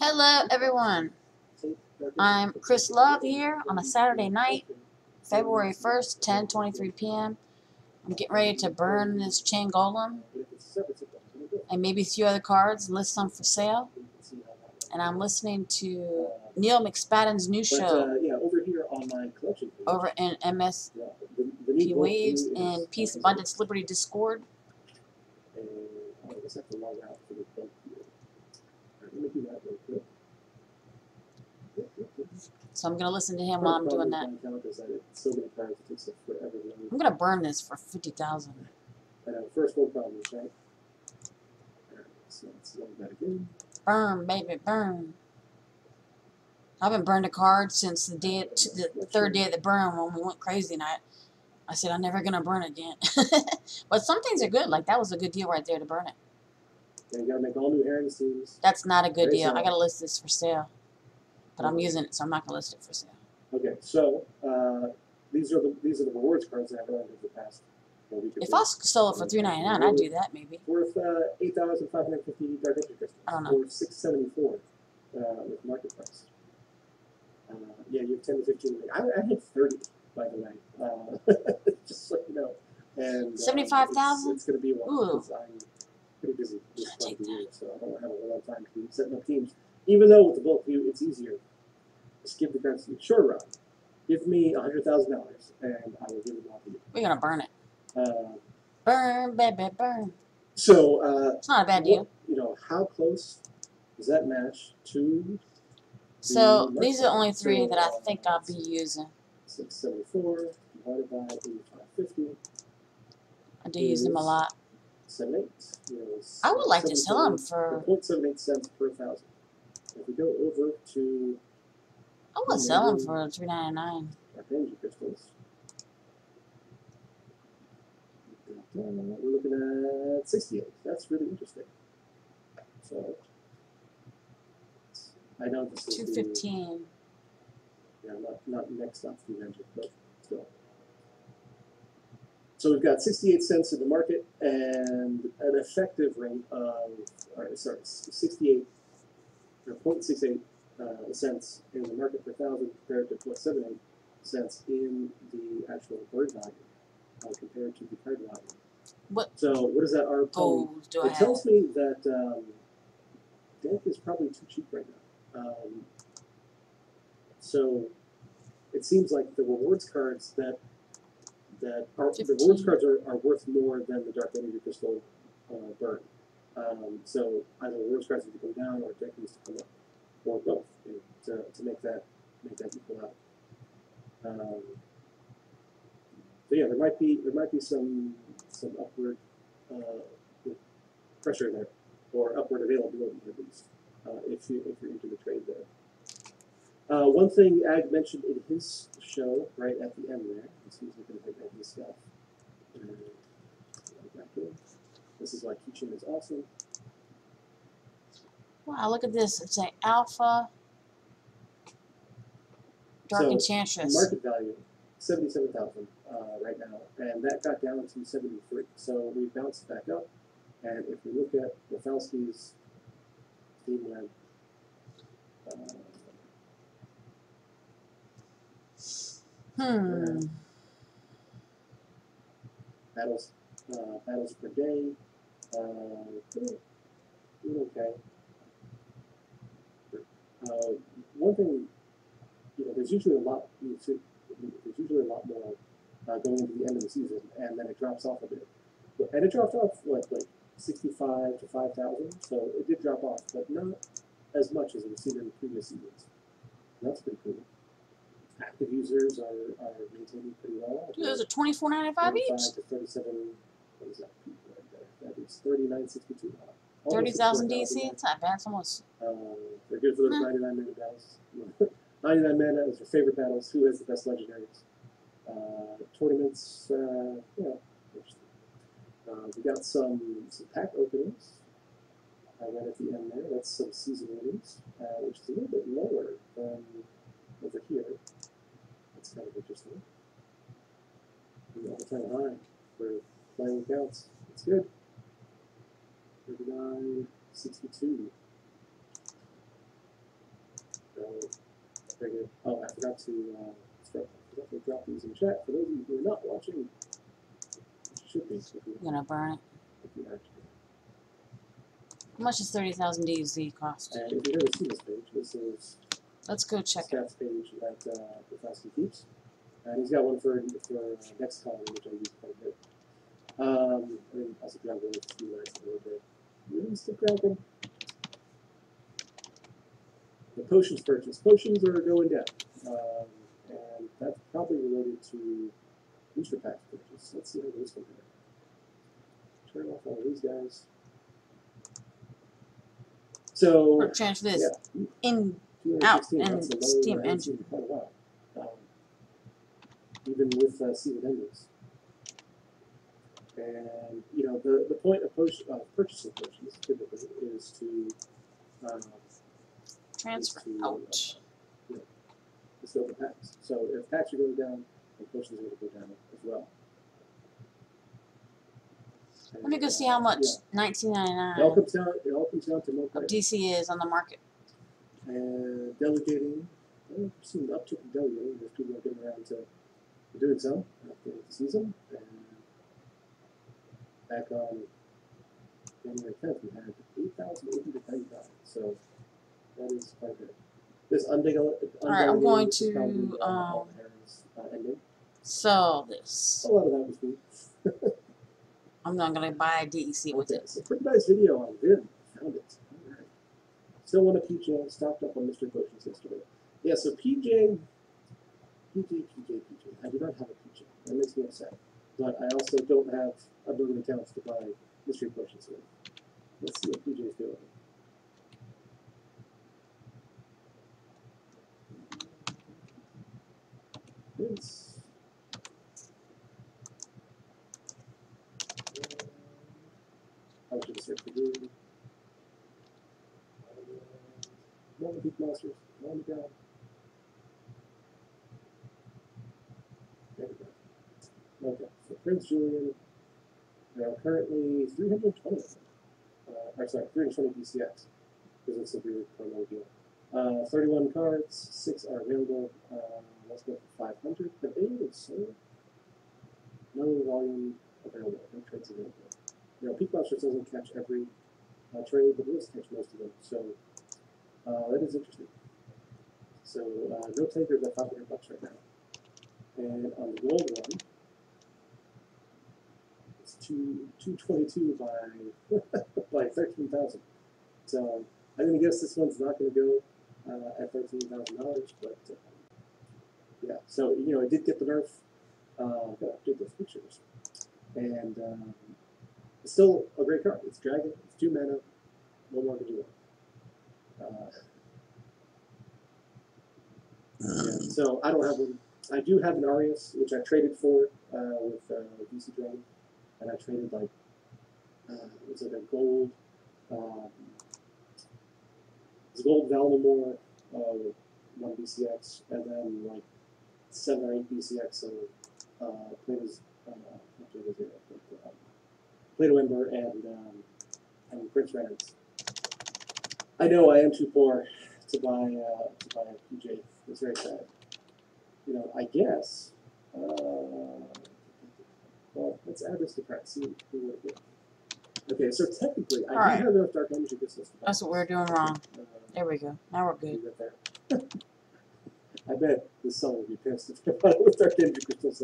Hello, everyone. I'm Chris Love here on a Saturday night, February 1st, 10:23 p.m. I'm getting ready to burn this chain golem and maybe a few other cards, list them for sale. And I'm listening to Neal McSpadden's new show over in MSP Waves in Peace, Abundance, Liberty, Discord. So I'm going to listen to him while I'm doing that. I'm going to burn this for $50,000. First world problems, right? So let's load that again. Burn, baby, burn. I haven't burned a card since the third day of the burn when we went crazy, and I said I'm never going to burn again. But some things are good. Like, that was a good deal right there to burn it. And you got to make all new herring teams. That's not a good deal. I got to list this for sale. But I'm using it, so I'm not going to list it for sale. Okay, so these are the rewards cards that I've earned over the past week. If I sold it for $3.99, I'd do that maybe. Worth 8,550 dark entry crystals. I don't know. Or 674 with market price. Yeah, you have 10 to 15. I had 30, by the way. Just so you know. And 75,000. It's going to be one Ooh. because I'm pretty busy this time of year, so I don't have a whole lot of time to be setting up teams. Even though with the bulk view, it's easier. Just give the cards to you. Short run. Give me $100,000 and I will give it all to you. We're going to burn it. Burn, baby, burn. So, it's not a bad deal. You know, how close does that match to? So, these are the only three that I think I'll be using. 674 divided by 8550. I do use them a lot. 78. You know, I would like to sell them for 0.78 cents per thousand. If we go over to, I would sell them for $3.99. Archangel crystals. We're looking at 68. That's really interesting. So I know this is $2.15. Yeah, not next up the engine, but still. So we've got 68 cents in the market and an effective rate of, 68 or 0.68 cents in the market per thousand compared to 0.78 cents in the actual bird value compared to the card value. So what does that R tell me? It tells me that deck is probably too cheap right now. So it seems like the rewards cards the rewards cards are worth more than the Dark Energy Crystal burn. So either rewards cards need to go down or deck needs to come up, or both, to make that equal out. So yeah, there might be some upward pressure there, or upward availability at least, if you're into the trade there. One thing Ag mentioned in his show right at the end there, he's looking at his stuff. This is why Keychain is awesome. Wow, look at this. It's an Alpha Dark Enchantress. Market value, 77,000 right now, and that got down to 73. So we bounced back up, and if we look at Wachowski's Steam Web, battles per day. Okay. One thing, there's usually a lot. There's usually a lot more going into the end of the season, and then it drops off a bit. And it dropped off like 65 to 5,000. So it did drop off, but not as much as we've seen in previous seasons. That's pretty cool. Active users are maintaining pretty well. Dude, those are $24.95 each. 25 to 37. What is that? Right there. That is 39.62. 30,000 DC. It's not bad. It's almost. They're good for those 99 mana battles. 99 mana is your favorite battles. Who has the best legendaries? Tournaments. We got some pack openings. Right at the end there. That's some season winnings, which is a little bit lower than over here. That's kind of interesting. The all-time high for playing accounts. It's good. 39.62. good. Oh, I forgot to drop these in chat. For those of you who are not watching, which you should be. I'm gonna burn it. If you are. How much does 30,000 DUZ cost? And if you've never seen this page, this is Let's go check it. stats page that Deflation keeps. And he's got one for next column, which I use quite a bit. And also grab one with the lines a little bit. Really still grabbing. The potions purchase. Potions are going down. And that's probably related to booster pack purchase. Let's see how those compare. Turn off all these guys. So Or transfer this yeah, in out 216, and that's a low Steam I haven't engine. seen for quite a while. Even with seated engines. And you know the point of purchasing potions typically is to Transfer to, out. you know, to fill the packs. So if packs are going down, then potions are going to go down as well. Let me go see how much Yeah. It all $19.99 comes down. It all comes down to more of price. DC is on the market. And delegating. I've seen an uptick in delegating. There's people are getting around to doing so after the season. And back on January 10th, we had 8,895. So that is quite good. This undelegated. Alright, I'm going is probably, to Harry's, ending. sell this. A lot of that was me. I'm not gonna buy a DEC with Okay, it. so pretty nice video on Vim. Found it. All right. Still want to PJ. Stocked up on Mr. Potions yesterday. Yeah, so PJ. I do not have a PJ. That makes me upset. But I also don't have a million accounts to buy mystery potions with. Let's see what PJ's doing. It's how should I search for good? One of the monsters. On the ground. There we go. Okay, so Prince Julian, there are currently 320 of them. Or sorry, 320 DCX, because it's a weird promo deal. 31 cards, 6 are available. Let's go for 500. Available sold. No volume available, no trades available. You know, Peak Monsters doesn't catch every trade, but it does catch most of them, so that is interesting. So, no takers at $500 right now. And on the gold one, it's 222 by 13,000. So I'm gonna guess this one's not gonna go at $13,000, but yeah. So you know, I did get the nerf. Gotta update those pictures, and it's still a great card. It's dragon. It's 2 mana. No more to do. Yeah, so I don't have one. I do have an Arius, which I traded for with DC Dragon, and I traded like it was like a gold, it was a gold Valinor with 1 DCX, and then like 7 or 8 DCX of Plato's Plato Ember and Prince Rans. I know I am too poor to buy a PJ. It's very sad. You know, I guess. Well, let's add this to cart. See what it is. Okay, so technically, I do have enough Dark Energy crystals. That's what we're doing wrong. There we go. Now we're good. I bet this song will be pissed if I bought it with Dark Energy crystals.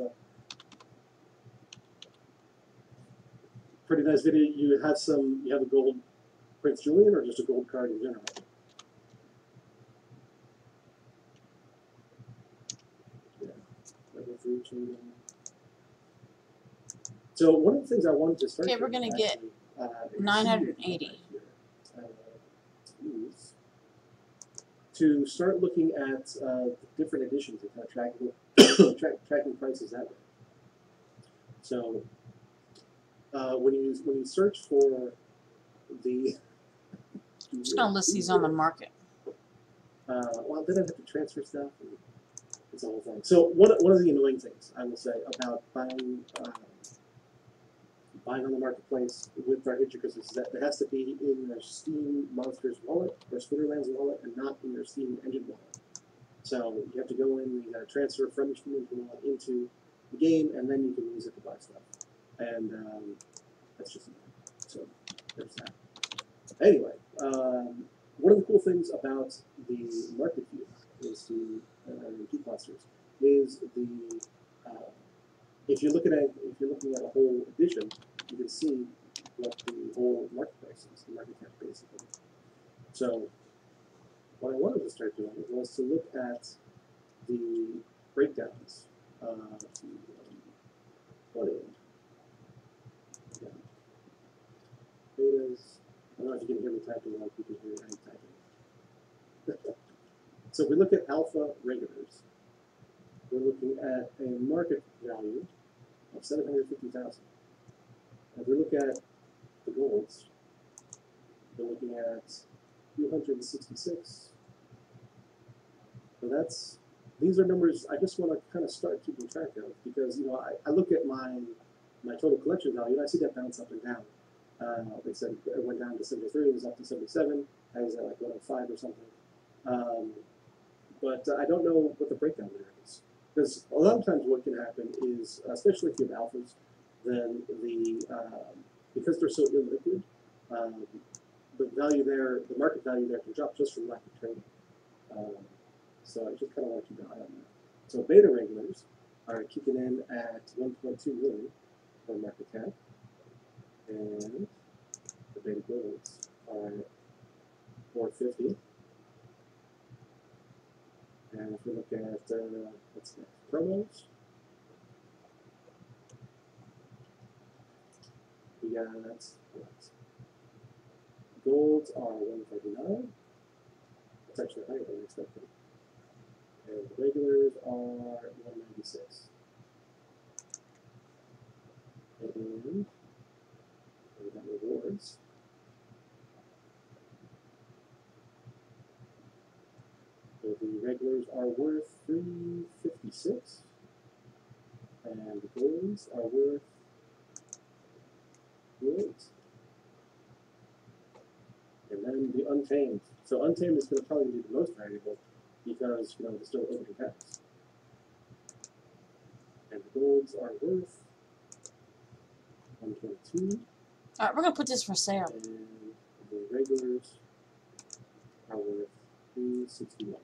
Pretty nice video. You have a gold Prince Julian, or just a gold card in general? So one of the things I wanted to start. Okay, we're gonna get 980. Is to start looking at different editions and kind of tracking prices that way. So when you search for the, I'm just gonna list these on the market. well, then I'd have to transfer stuff. And it's a whole thing. So one of the annoying things I will say about buying on the marketplace with Dark Energy crystals is that it has to be in your Steam Monsters wallet or Splinterlands wallet, and not in your Steam Engine wallet. So you have to go in, you got to transfer from your streaming wallet into the game, and then you can use it to buy stuff. And that's just so there's that. Anyway, one of the cool things about the market view is the two clusters is the if you're looking at a whole edition, you can see what the whole market price is, the market cap basically. So what I wanted to start doing was to look at the breakdowns of what is betas. I don't know if you can hear me typing like you can hear me typing. So if we look at alpha regulars, we're looking at a market value of 750,000. If we look at the golds, we're looking at 266. So these are numbers I just want to kind of start keeping track of because I look at my total collection value and I see that bounce up and down. Like I said, it went down to 73, it was up to 77. I was at like 105 or something. But I don't know what the breakdown there is. Because a lot of times what can happen is, especially if you have alphas, then because they're so illiquid, the value there, the market value there can drop just from lack of trading. So I just kind of want to keep an eye on that. So beta regulars are kicking in at 1.2 million for market cap. And the beta golds are at 450. And if we look at what's next, promos, we got golds are 139. That's actually higher than I expected. And the regulars are 196. And we got rewards. So the regulars are worth 356, and the golds are worth 208. And then the untamed. So untamed is going to probably be the most valuable because it's still opening packs. And the golds are worth 122. All right, we're gonna put this for sale. And the regulars are worth 361.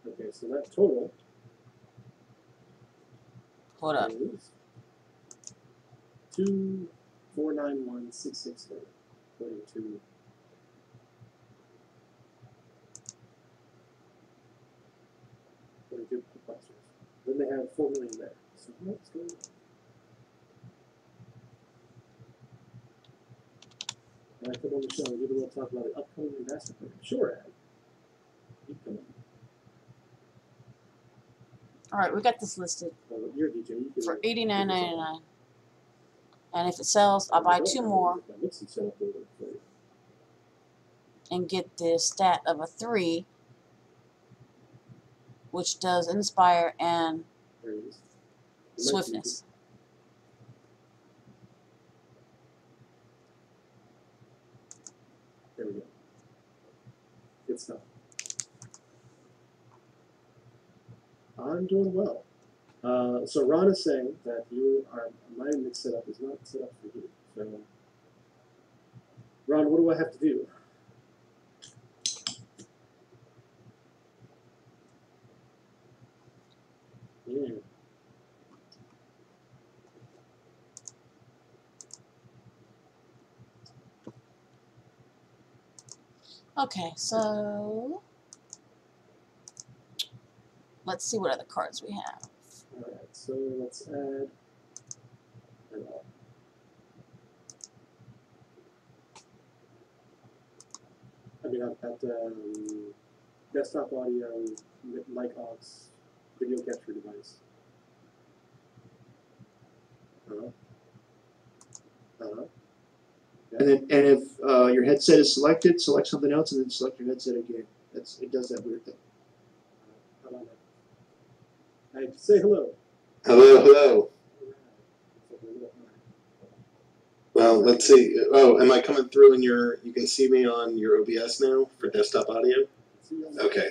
Okay, so that total Hold up. is 2,491,663, according to clusters. Then they have 4 million there. So what's going on? And I come on the show and give a little talk about the upcoming investment program. Sure, Ed. Keep coming. All right, we got this listed Well, you're a DJ. You can for $89.99. And if it sells, I'll buy 2 more and get the stat of a 3, which does Inspire and Swiftness. There we go. Good stuff. I'm doing well. So Ron is saying that my mix setup is not set up for you. So, Ron, what do I have to do? Yeah. Okay, so let's see what other cards we have. All right, so let's add an all. I mean, I've got desktop audio, mic aux, video capture device. And if your headset is selected, select something else and then select your headset again. It does that weird thing. How about that? Hey, say hello. Hello, hello. Well, let's see. Oh, am I coming through in your? You can see me on your OBS now for desktop audio. Okay,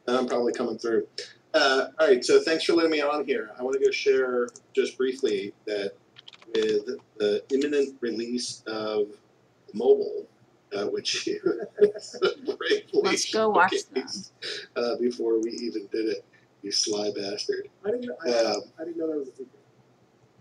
I'm probably coming through. All right, so thanks for letting me on here. I want to go share just briefly that with the imminent release of mobile, which you bravely Let's go watch showcased, before we even did it, you sly bastard. I didn't know that was a secret.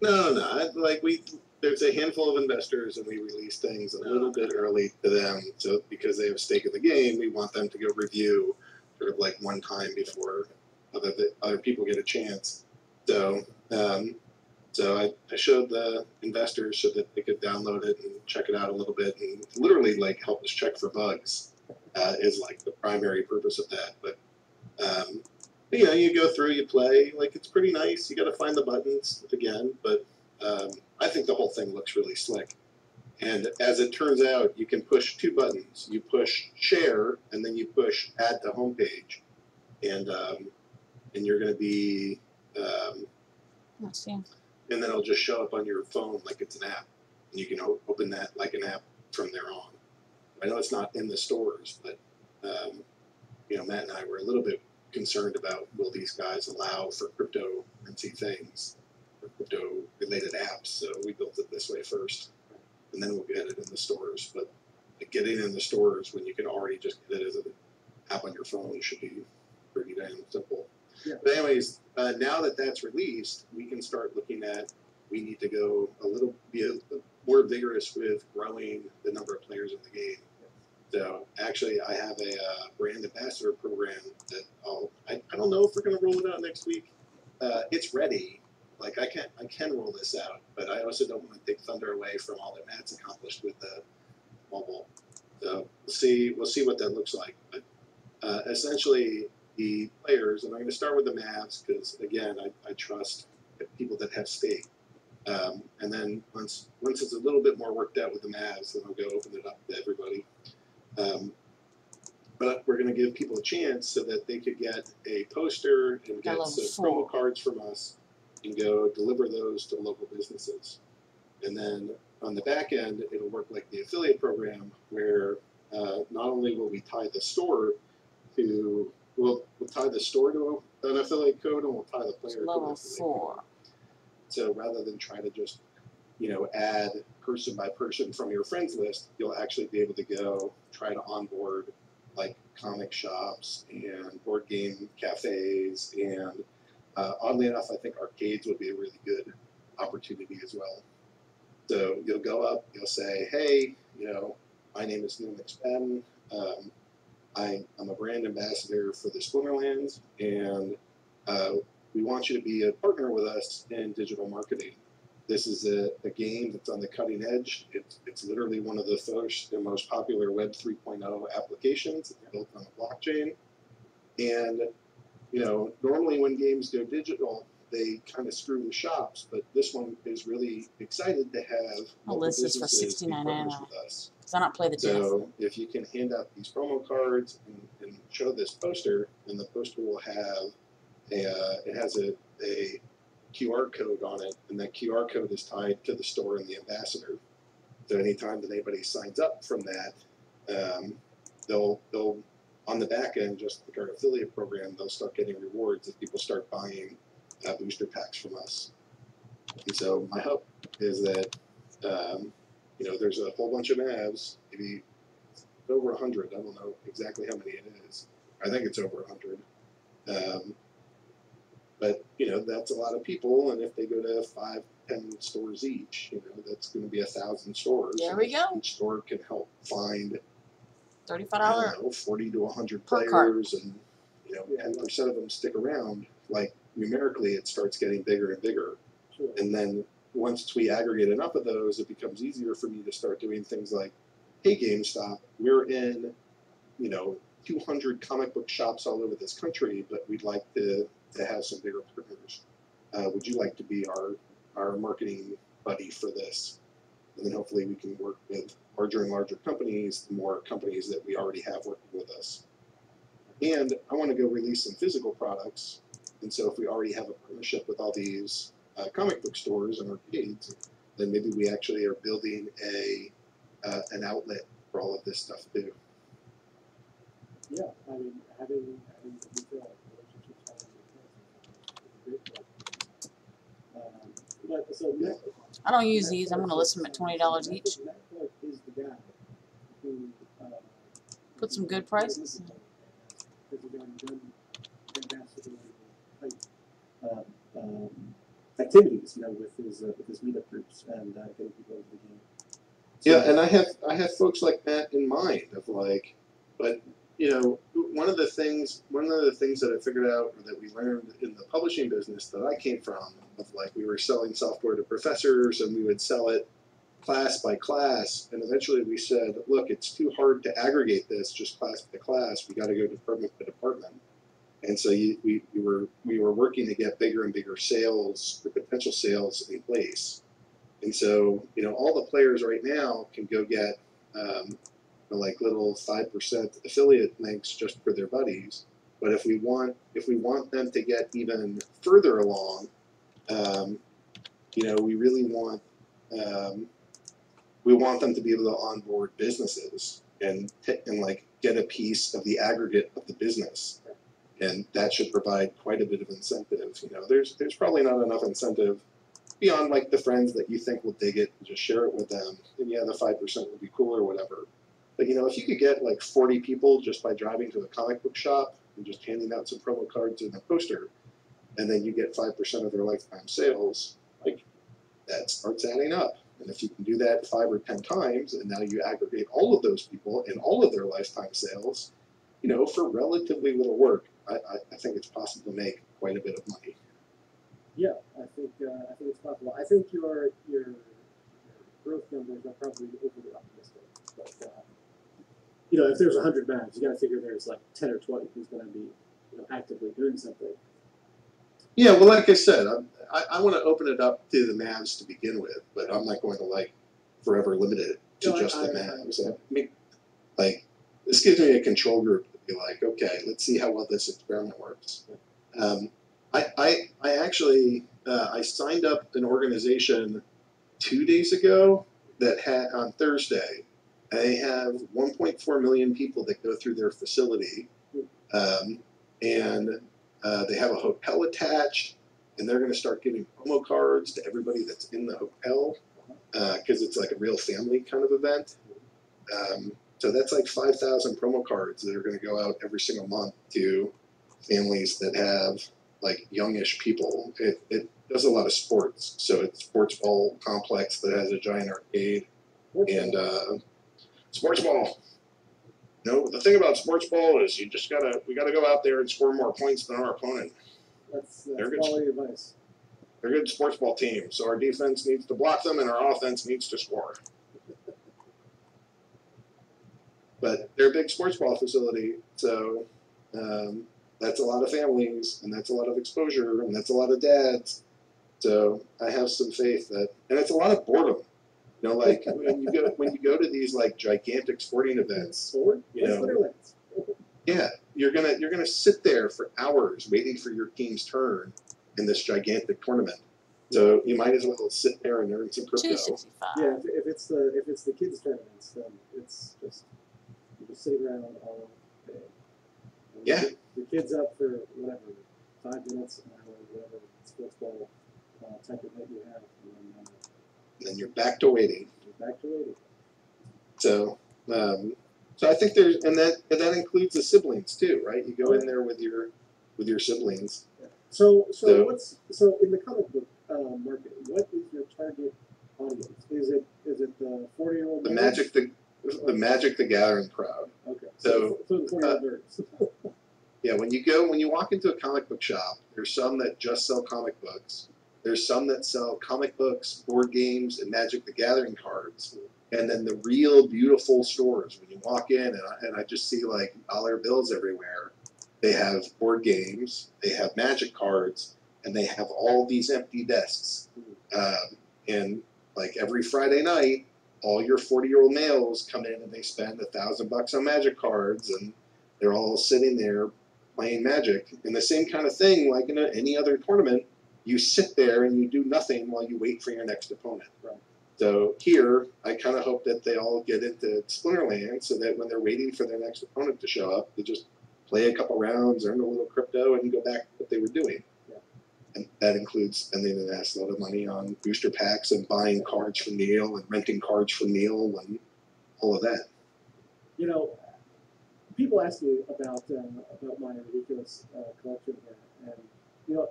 No. There's a handful of investors, and we release things a little bit early to them. So because they have a stake in the game, we want them to go review sort of like one time before other people get a chance. So I showed the investors so that they could download it and check it out a little bit, and literally like help us check for bugs is like the primary purpose of that. But you know, you go through, you play, like it's pretty nice. You got to find the buttons again, but I think the whole thing looks really slick. And as it turns out, you can push two buttons. You push share, and then you push add to homepage, and you're going to be, Let's see. and then it'll just show up on your phone like it's an app, and you can open that like an app from there on. I know it's not in the stores, but you know, Matt and I were a little bit concerned about will these guys allow for cryptocurrency things or crypto related apps. So we built it this way first, and then we'll get it in the stores. But getting in the stores when you can already just get it as an app on your phone should be pretty damn simple. Yeah. But anyways, now that that's released, we can start looking at, we need to go be a more vigorous with growing the number of players in the game. So actually, I have a brand ambassador program that I don't know if we're going to roll it out next week. It's ready. Like I can roll this out, but I also don't want to take thunder away from all that Matt's accomplished with the mobile. So we'll see what that looks like. But essentially, the players, and I'm going to start with the Mavs because again, I trust people that have stake. And then once it's a little bit more worked out with the Mavs, then I'll go open it up to everybody. But we're going to give people a chance so that they could get a poster and get some promo cards from us and go deliver those to local businesses. And then on the back end, it'll work like the affiliate program where not only will we tie the store to, we'll tie the store to an affiliate code, and we'll tie the player to an Level affiliate 4. code. So rather than try to just, you know, add person by person from your friends list, you'll actually be able to go try to onboard like comic shops and board game cafes, and oddly enough, I think arcades would be a really good opportunity as well. So you'll go up, you'll say, hey, you know, my name is nealmcspadden. I'm a brand ambassador for the Splinterlands, and we want you to be a partner with us in digital marketing. This is a game that's on the cutting edge. It's literally one of the first and most popular Web 3.0 applications. It's built on a blockchain. And, you know, normally when games go digital, they kind of screw the shops, but this one is really excited to have local This is for businesses be partners $69.99. with us. Because I don't play the disc. So if you can hand out these promo cards and show this poster, and the poster will have it has a QR code on it, and that QR code is tied to the store and the ambassador. So anytime that anybody signs up from that, they'll on the back end, just like our affiliate program, they'll start getting rewards as people start buying booster packs from us. And so my hope is that you know, there's a whole bunch of Mavs, maybe over 100. I don't know exactly how many it is. I think it's over 100. But, you know, that's a lot of people, and if they go to 5-10 stores each, you know, that's going to be 1,000 stores. There we go. Each store can help find, $35. I don't know, 40 to 100 per players, and, you know, 10% of them stick around. Like, numerically, it starts getting bigger and bigger. Sure. And then once we aggregate enough of those, it becomes easier for me to start doing things like, hey, GameStop, we're in, you know, 200 comic book shops all over this country, but we'd like to have some bigger partners. Would you like to be our marketing buddy for this? And then hopefully we can work with larger and larger companies, the more companies that we already have working with us. And I want to go release some physical products. And so if we already have a partnership with all these comic book stores and arcades, then maybe we actually are building an outlet for all of this stuff too. Yeah, I mean, having retail relationships, having is a great but so Yeah. I don't use these. I'm gonna list them at $20 each. Netflix is the guy who Put some good prices. because he's already done fantastic activities, with his meetup groups and getting people into the game. Yeah, and I have folks like that in mind of like, but one of the things that I figured out or that we learned in the publishing business that I came from of like we were selling software to professors and we would sell it class by class, and eventually we said, look, it's too hard to aggregate this just class by class. We got to go department by department. And so we were working to get bigger and bigger sales or potential sales in place. And so all the players right now can go get like little 5% affiliate links just for their buddies. But if we want them to get even further along, we really want them to be able to onboard businesses and like get a piece of the aggregate of the business. And that should provide quite a bit of incentive. There's probably not enough incentive beyond like the friends that you think will dig it and just share it with them. And yeah, the 5% would be cool or whatever. But if you could get like 40 people just by driving to a comic book shop and just handing out some promo cards and a poster, and then you get 5% of their lifetime sales, like that starts adding up. And if you can do that 5 or 10 times, and now you aggregate all of those people and all of their lifetime sales, for relatively little work, I think it's possible to make quite a bit of money. Yeah, I think it's possible. I think your growth numbers are probably overly optimistic. But if there's 100 Mavs, you got to figure there's like 10 or 20 who's going to be actively doing something. Yeah, well, like I said, I want to open it up to the Mavs to begin with, but I'm not going to like forever limit it to just the Mavs. I mean, like this gives me a control group to be like, okay, let's see how well this experiment works. I actually I signed up an organization 2 days ago that had on Thursday. They have 1.4 million people that go through their facility, and they have a hotel attached, and they're going to start giving promo cards to everybody that's in the hotel because it's like a real family kind of event. So that's like 5,000 promo cards that are going to go out every single month to families that have like youngish people. It does a lot of sports, so it's sports ball complex that has a giant arcade and sports ball. The thing about sports ball is we gotta go out there and score more points than our opponent. That's quality advice. They're a good sports ball team, so our defense needs to block them and our offense needs to score. But they're a big sports ball facility, so that's a lot of families, and that's a lot of exposure, and that's a lot of dads. So I have some faith that, and it's a lot of boredom. Like when you go to these like gigantic sporting events, yeah, you're gonna sit there for hours waiting for your team's turn in this gigantic tournament. So you might as well sit there and earn some crypto. $2.65. Yeah, if it's the kids tournaments, then it's just you just sit around all day. Yeah. Your kid's up for whatever, 5 minutes, an hour, whatever sports ball type of event you have, and then you're back to waiting. So, so I think there's, and that includes the siblings too, right? You go in there with your siblings. Yeah. So in the comic book market, what is your target audience? Is it the 40-year-old? The Magic the Gathering crowd. Okay. So the 40-year-old nerds. Yeah, when you walk into a comic book shop, there's some that just sell comic books. There's some that sell comic books, board games, and Magic the Gathering cards. And then the real beautiful stores, when you walk in and I just see like dollar bills everywhere, they have board games, they have Magic cards, and they have all these empty desks. And like every Friday night, all your 40-year-old males come in and they spend $1,000 on Magic cards, and they're all sitting there playing Magic. And the same kind of thing, like in any other tournament, you sit there and you do nothing while you wait for your next opponent. Right. So here, I kind of hope that they all get into Splinterlands so that when they're waiting for their next opponent to show up, they just play a couple rounds, earn a little crypto, and go back to what they were doing. Yeah. And that includes spending an ass load of money on booster packs and buying cards from Neal and renting cards from Neal and all of that. You know, people ask me about my ridiculous collection here, and you know,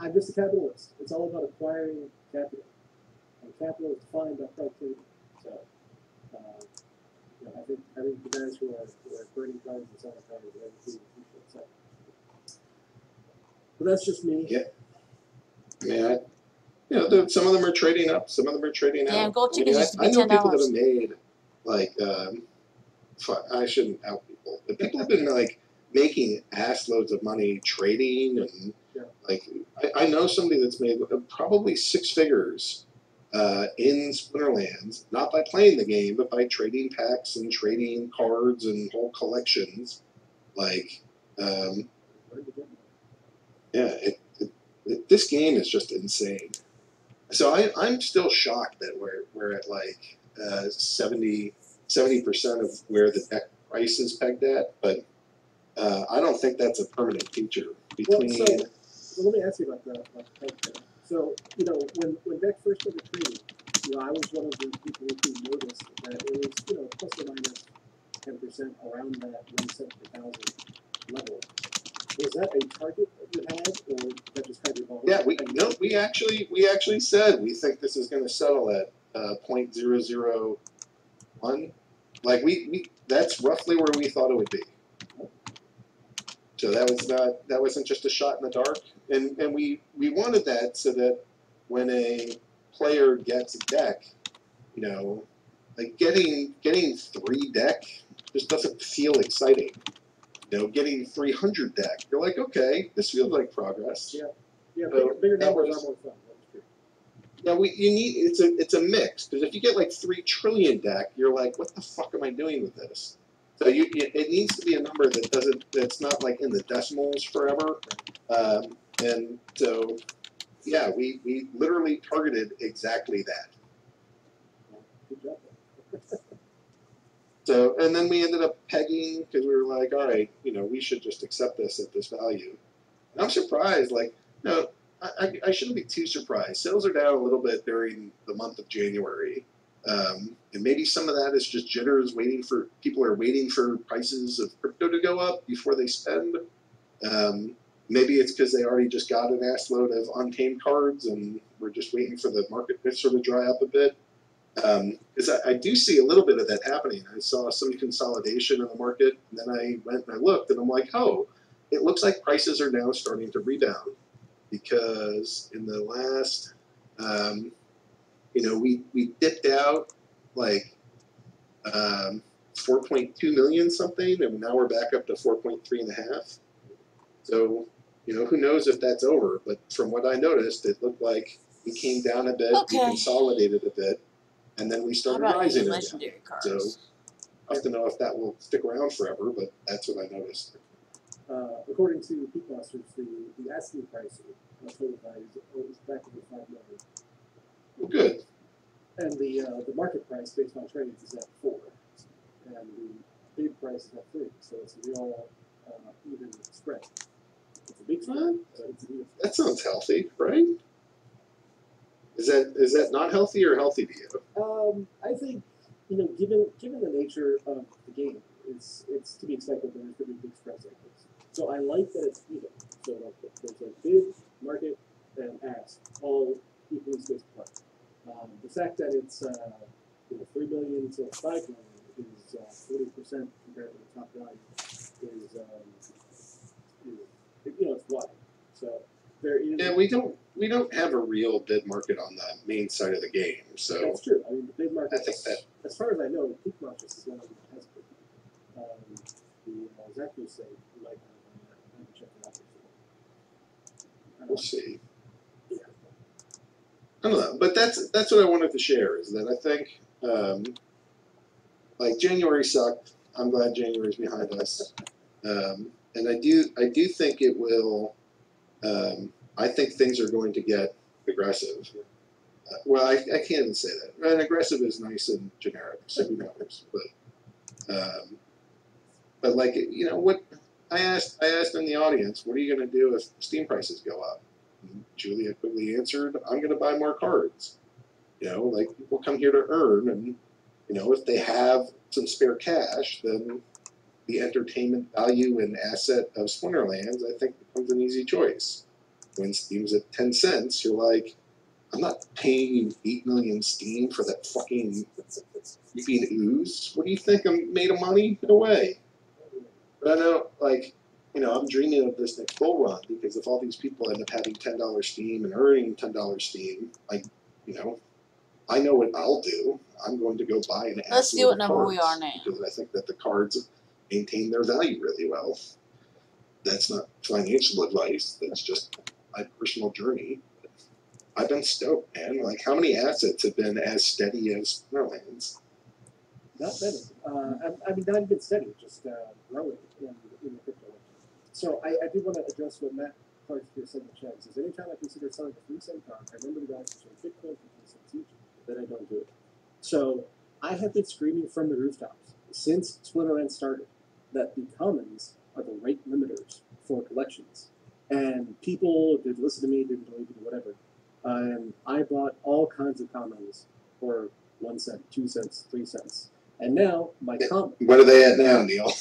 I'm just a capitalist. It's all about acquiring capital, and capital is defined by productivity. So, you know, I think the guys who are burning cards and selling cards are everything we should say. But that's just me. Yeah. Yeah. You know, some of them are trading up, some of them are trading Yeah, out. gold I mean, tickets used to be I know people that $10. have made like I shouldn't out people, but people have been like making ass loads of money trading and like I know somebody that's made probably 6 figures in Splinterlands, not by playing the game, but by trading packs and trading cards and whole collections. Like, this game is just insane. So I'm still shocked that we're at like 70% of where the deck price is pegged at, but I don't think that's a permanent feature between. Well, so let me ask you about the peg thing. So you know, when deck first started trading, you know, I was one of the people who noticed that it was, you know, plus or minus 10% around that 170,000 level. Was that a target that you had, or that just kind of evolved? Yeah, we actually said we think this is going to settle at 0.001. Like we that's roughly where we thought it would be. So that wasn't just a shot in the dark, and we wanted that so that when a player gets a deck, you know, like getting 3 deck just doesn't feel exciting. You know, getting 300 deck, you're like, okay, this feels like progress. Yeah, yeah, So bigger that numbers was- are more fun. That's true. Yeah, it's a mix, because if you get like 3 trillion deck, you're like, what the fuck am I doing with this? So it needs to be a number that's not like in the decimals forever. And so, yeah, we literally targeted exactly that. Good job. So, and then we ended up pegging because we were like, all right, you know, we should just accept this at this value. And I'm surprised, like, no, I shouldn't be too surprised. Sales are down a little bit during the month of January. And maybe some of that is just jitters people are waiting for prices of crypto to go up before they spend. Maybe it's because they already just got an ass load of untamed cards and we're just waiting for the market to sort of dry up a bit. Because I do see a little bit of that happening. I saw some consolidation in the market, and then I went and I looked, and I'm like, oh, it looks like prices are now starting to rebound. Because in the last, you know, we dipped out like 4.2 million something, and now we're back up to 4.3.5. So, you know, who knows if that's over? But from what I noticed, it looked like we came down a bit, we Okay. consolidated a bit, and then we How started about rising any again. legendary cards? So I have to know if that will stick around forever, but that's what I noticed. According to Peakmasters, the asking price of total value is back over 5 million, Well, good. and the market price based on trades is at 4, and the bid price is at 3. So it's a real even spread. It's a big spread, but it's an even spread. That sounds healthy, right? Is that not healthy or healthy to you? I think, you know, given the nature of the game, it's to be expected that there's going to be big spreads like this. So I like that it's even. So like there's a bid, market, and ask all equally spaced apart. The fact that it's 3 million to 5 million is 40% compared to the top value is you know, it's wide. So there is. Yeah, we don't have a real bid market on the main side of the game, so That's true. I mean, the bid market. I think that- as far as I know, Peakmasters is one of them that has a bid market. The Zachary say you might have checked it out before. we'll see. I don't know, but that's what I wanted to share is that I think like January sucked. I'm glad January's behind us, and I do think it will I think things are going to get aggressive. Well, I can't even say that. And aggressive is nice and generic, so who knows? But like, you know, what I asked in the audience, what are you going to do if Steam prices go up? And Julia quickly answered, I'm going to buy more cards. You know, like people come here to earn, and you know, if they have some spare cash, then the entertainment value and asset of Splinterlands, I think, becomes an easy choice. When Steam's at 10 cents, you're like, I'm not paying you 8 million Steam for that fucking beeping ooze. What do you think? I'm made of money? No way. But I know, like, you know, I'm dreaming of this next bull run because if all these people end up having $10 Steam and earning $10 Steam, like, you know, I know what I'll do. I'm going to go buy an Let's see assload what of number we cards are now. because I think that the cards maintain their value really well. That's not financial advice. That's just my personal journey. I've been stoked, man. Like, how many assets have been as steady as Splinterlands? Not many. I mean, not even steady, just growing in the crypto. So I do want to address what Matt Clark here said in the chat. He says, anytime I consider selling a 3-cent card, I remember the guys who sold Bitcoin for 3 cents each, then I don't do it. So I have been screaming from the rooftops since Splinterlands started that the commons are the rate limiters for collections. And people did listen to me, didn't believe me, whatever. I bought all kinds of commons for 1 cent, 2 cents, 3 cents. And now my What are they at now, Neil?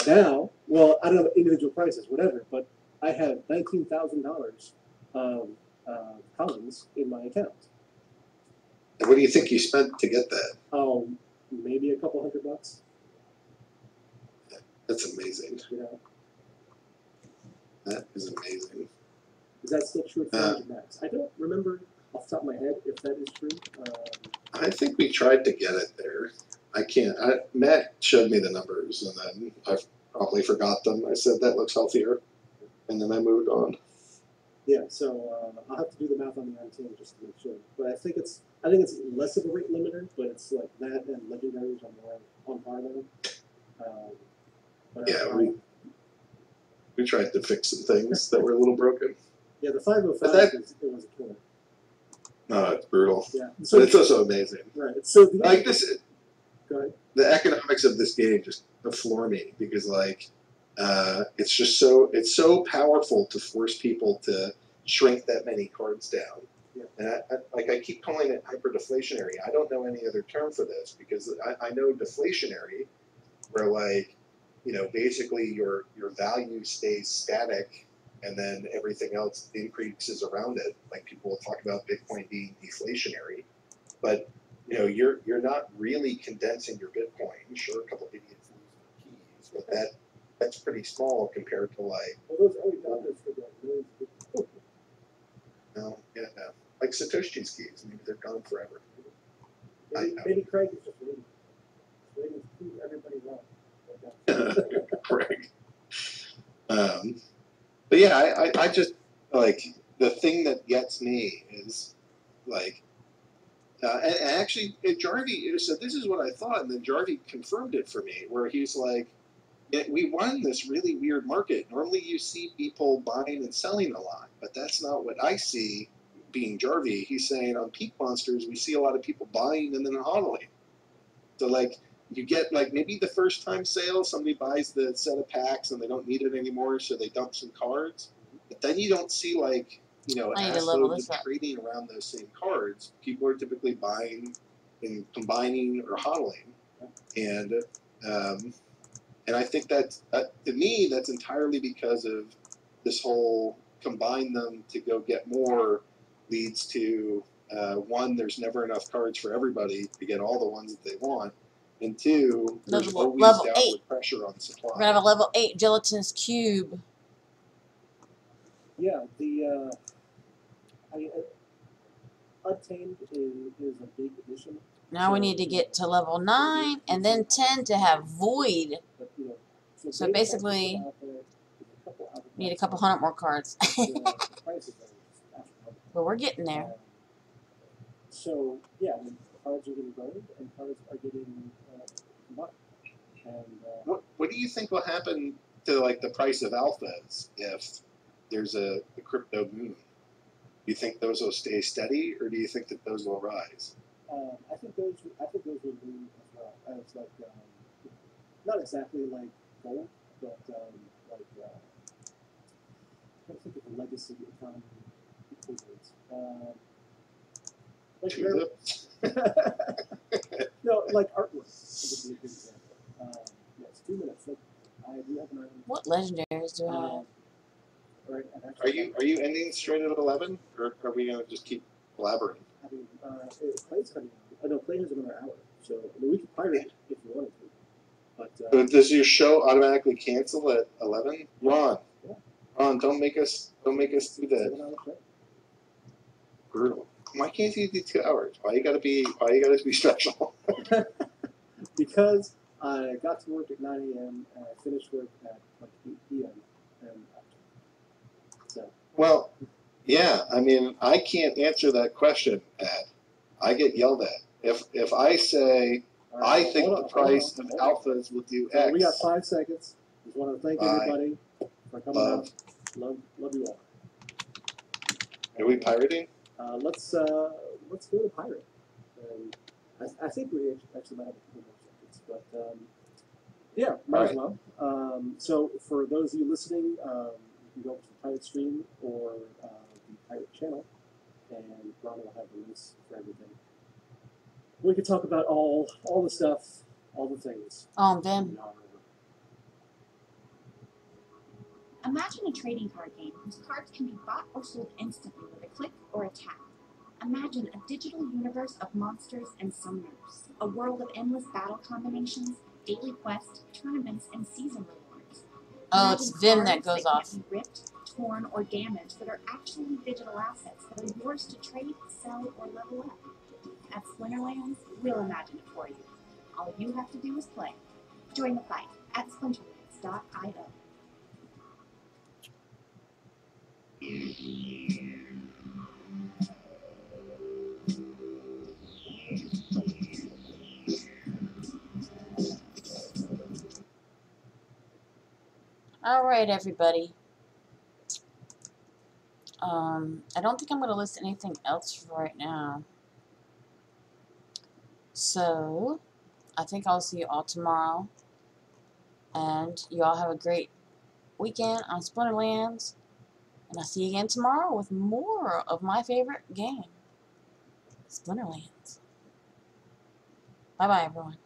now, well, I don't know individual prices, whatever, but I have $19,000 of commons in my account. And what do you think you spent to get that? Oh, maybe a couple $100. That's amazing. You know, That is amazing. is that still true for Max? I don't remember off the top of my head if that is true. I think we tried to get it there. I can't. Matt showed me the numbers, and then I probably forgot them. I said that looks healthier, and then I moved on. Yeah, so I'll have to do the math on the on-team just to make sure. But I think it's less of a rate limiter, but it's like that and legendaries are more on par now. But Yeah, we tried to fix some things that were a little broken. Yeah, the 505 it was a killer. No, it's brutal. Yeah, So, but it's also amazing. Right. So the, like this, go ahead. The economics of this game just floor me because like it's just so powerful to force people to shrink that many cards down. Yeah. And I keep calling it hyper deflationary. I don't know any other term for this because I know deflationary, where like, you know, basically your value stays static and then everything else increases around it. Like people will talk about Bitcoin being deflationary, but you know, you're not really condensing your Bitcoin. Sure, a couple of idiots lose their keys, but that's pretty small compared to like. Well, those early adopters for like millions of people. No, yeah, no. Like Satoshi's keys, maybe they're gone forever. Maybe Craig is just waiting to prove everybody wrong. Correct. But yeah, I just like the thing that gets me is like, and actually Jarvie said this is what I thought, and then Jarvie confirmed it for me, where he's like, we run this really weird market. Normally you see people buying and selling a lot, but that's not what I see. Being Jarvie, he's saying on Peak Monsters we see a lot of people buying and then hodling. So like, you get like maybe the first time sale, somebody buys the set of packs and they don't need it anymore, so they dump some cards. But then you don't see like, you know, assloads of trading around those same cards. People are typically buying and combining or hodling, and I think that to me that's entirely because of this whole combine them to go get more leads to one, there's never enough cards for everybody to get all the ones that they want. And two, there's always downward pressure on supply. We're gonna have a level 8 gelatinous cube. Yeah, Untamed is a big addition. Now we need to get to level 9 and then 10 to have Void. But, you know, So basically, need a couple hundred more cards. But we're getting there. So yeah, I mean, cards are getting burned and cards are getting combined. And what do you think will happen to like the price of alphas if there's a crypto moon. Do you think those will stay steady, or do you think that those will rise? I think those will do as well. As like not exactly like gold, but like I think of the legacy economy equivalent. Like Tulips? no, like artwork would be a good example. Yes, 2 minutes. Look, I do have an island. What legendaries do I have? Right, and actually, Are you ending straight at 11, or are we gonna just keep blabbering? having Clay's coming out. No, Clay has another hour, so I mean, we could pirate it if you wanted to. But So does your show automatically cancel at 11? Ron, Yeah. Ron, don't make us do that. 7 hours straight. Brutal. Why can't you do 2 hours? Why you gotta be special? Because I got to work at 9 a.m. and I finished work at like 8 p.m. and so Well, yeah. I mean, I can't answer that question, Ed. I get yelled at if I say all right, I think hold the on, price hold of on. alphas will do So X. we got 5 seconds. Just want to thank Bye. everybody for coming Love. out. Love you all. Are we pirating? Let's go to pirate. I think we actually might have a couple more seconds, but yeah, might as well. So for those of you listening, you can go to the pirate stream or the pirate channel, and Ron will have the links for everything. We could talk about all the stuff, all the things. Vin. Imagine a trading card game whose cards can be bought or sold instantly with a click or a tap. Imagine a digital universe of monsters and summoners, a world of endless battle combinations, daily quests, tournaments, and season rewards. Oh, it's Imagine Vin that cards goes that off. can't be ripped, torn, or damaged that are actually digital assets that are yours to trade, sell, or level up. At Splinterlands, we'll imagine it for you. All you have to do is play. Join the fight at splinterlands.io. Alright, everybody. I don't think I'm going to list anything else for right now. So, I think I'll see you all tomorrow. And you all have a great weekend on Splinterlands. And I'll see you again tomorrow with more of my favorite game, Splinterlands. Bye-bye, everyone.